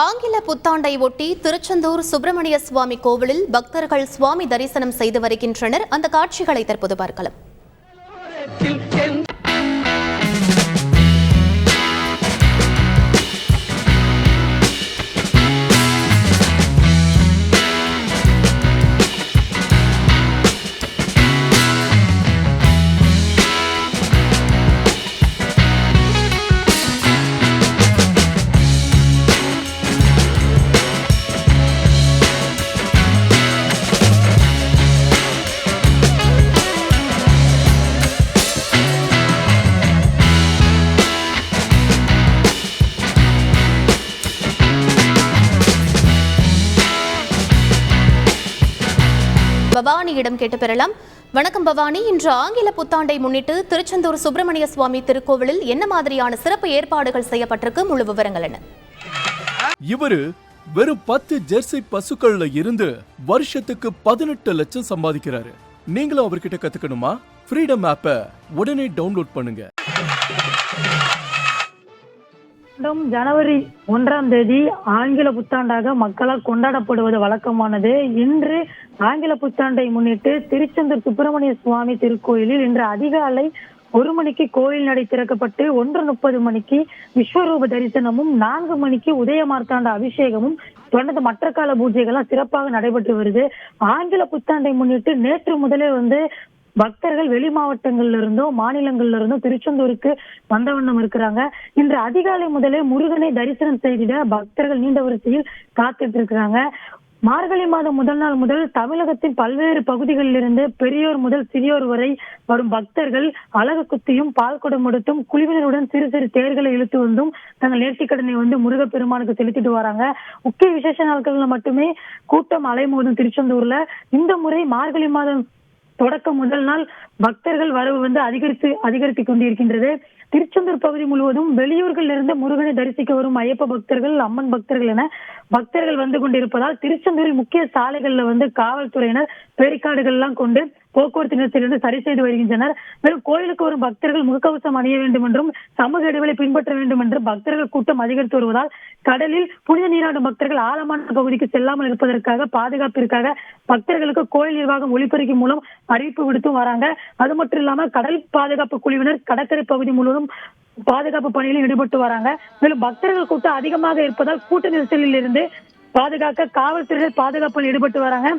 ஆங்கில புத்தாண்டை ஒட்டி திருச்செந்தூர் சுப்பிரமணிய சுவாமி கோவிலில் பக்தர்கள் சுவாமி தரிசனம் செய்து வருகின்றனர். அந்த காட்சிகளை தற்போது பார்க்கலாம். பவானியிடம் கேட்டு பெறலாம். வணக்கம் பவானி, இன்று ஆங்கில புத்தாண்டை முன்னிட்டு திருச்செந்தூர் சுப்பிரமணிய சுவாமி திருக்கோவிலில் என்ன மாதிரியான சிறப்பு ஏற்பாடுகள் செய்யப்பட்டிருக்கு? முழு விவரங்கள் என்ன? இவரு வெறும் 10 ஜெர்சி பசுக்கள்ல இருந்து வருஷத்துக்கு 18 லட்சம் சம்பாதிக்கிறாரு. நீங்களும் அவர்கிட்ட கத்துக்கணுமா? ஃப்ரீடம் ஆப்பை உடனே டவுன்லோட் பண்ணுங்க. ஜனவரி 1ஆம் தேதி ஆங்கில புத்தாண்டாக மக்களால் கொண்டாடப்படுவது வழக்கமானது. இன்று ஆங்கில புத்தாண்டை முன்னிட்டு திருச்செந்தூர் சுப்பிரமணிய சுவாமி திருக்கோயிலில் இன்று அதிகாலை 1 மணிக்கு கோயில் நடை திறக்கப்பட்டு 1:30 மணிக்கு விஸ்வரூப தரிசனமும் 4 மணிக்கு உதய மார்த்தாண்ட அபிஷேகமும் தொடர்ந்து மற்ற கால பூஜைகள்லாம் சிறப்பாக நடைபெற்று வருது. ஆங்கில புத்தாண்டை முன்னிட்டு நேற்று முதலே பக்தர்கள் வெளி மாவட்டங்கள்ல இருந்தும் மாநிலங்கள்ல இருந்தும் திருச்செந்தூருக்கு வந்த வண்ணம் இருக்கிறாங்க. இன்று அதிகாலை முதலே முருகனை தரிசனம் செய்திட பக்தர்கள் நீண்ட வரிசையில் காத்துட்டு இருக்கிறாங்க. மார்கழி மாதம் முதல் நாள் முதல் தமிழகத்தின் பல்வேறு பகுதிகளில் இருந்து பெரியோர் முதல் சிறியோர் வரை வரும் பக்தர்கள் அழகு குத்தியும் பால் குடம் எடுத்தும் குழுவினருடன் சிறு சிறு தேர்களை இழுத்து வந்தும் தங்கள் நேர்த்திக்கடனை முருகப்பெருமானுக்கு செலுத்திட்டு வராங்க. முக்கிய விசேஷ நாட்கள்ல மட்டுமே கூட்டம் அலைமோதும் திருச்செந்தூர்ல. இந்த முறை மார்கழி மாதம் தொடக்க முதல் நாள் பக்தர்கள் வரவு அதிகரித்து கொண்டிருக்கின்றது. திருச்செந்தூர் பகுதி முழுவதும் வெளியூர்கள் இருந்து முருகனை தரிசிக்க வரும் ஐயப்ப பக்தர்கள், அம்மன் பக்தர்கள் என பக்தர்கள் வந்து கொண்டிருப்பதால் திருச்செந்தூரில் முக்கிய சாலைகள்ல காவல்துறையினர் பேரிகார்டுகள் எல்லாம் கொண்டு போக்குவரத்து நெரிசலிருந்து சரி செய்து வருகின்றனர். மேலும் கோயிலுக்கு வரும் பக்தர்கள் முகக்கவசம் அணிய வேண்டும் என்றும் சமூக இடைவெளி பின்பற்ற வேண்டும் என்றும் பக்தர்கள் கூட்டம் அதிகரித்து வருவதால் கடலில் புனித நீராடும் பக்தர்கள் ஆழமான பகுதிக்கு செல்லாமல் இருப்பதற்காக பாதுகாப்பிற்காக பக்தர்களுக்கு கோயில் நிர்வாகம் ஒளிபெருக்கி மூலம் அறிவிப்பு விடுத்தும் வராங்க. அது மட்டும் இல்லாம கடல் பாதுகாப்பு குழுவினர் கடற்கரை பகுதி முழுவதும் பாதுகாப்பு பணியில் ஈடுபட்டு வராங்க. மேலும் பக்தர்கள் கூட்டம் அதிகமாக இருப்பதால் கூட்ட நெரிசலில் இருந்து பாதுகாக்க காவல்துறையினர் பாதுகாப்பில் ஈடுபட்டு வராங்க.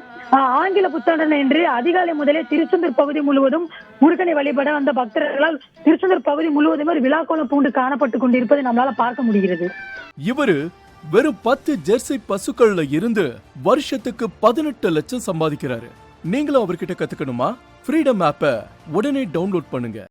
ஆங்கில புத்தாண்டு என்று அதிகாலை முதலே திருச்செந்தூர் பகுதி முழுவதும் முருகனை வழிபட வந்த பக்தர்களால் திருச்செந்தூர் பகுதி முழுவதும் ஒரு விழாக்கோலம் பூண்டு காணப்பட்டுக் கொண்டிருப்பதை நம்மளால பார்க்க முடிகிறது. இவரு வெறும் 10 ஜெர்சி பசுக்கள்ல இருந்து வருஷத்துக்கு 18 லட்சம் சம்பாதிக்கிறாரு. நீங்களும் அவர்கிட்ட கத்துக்கணுமா? ஃப்ரீடம் ஆப்பை உடனே டவுன்லோட் பண்ணுங்க.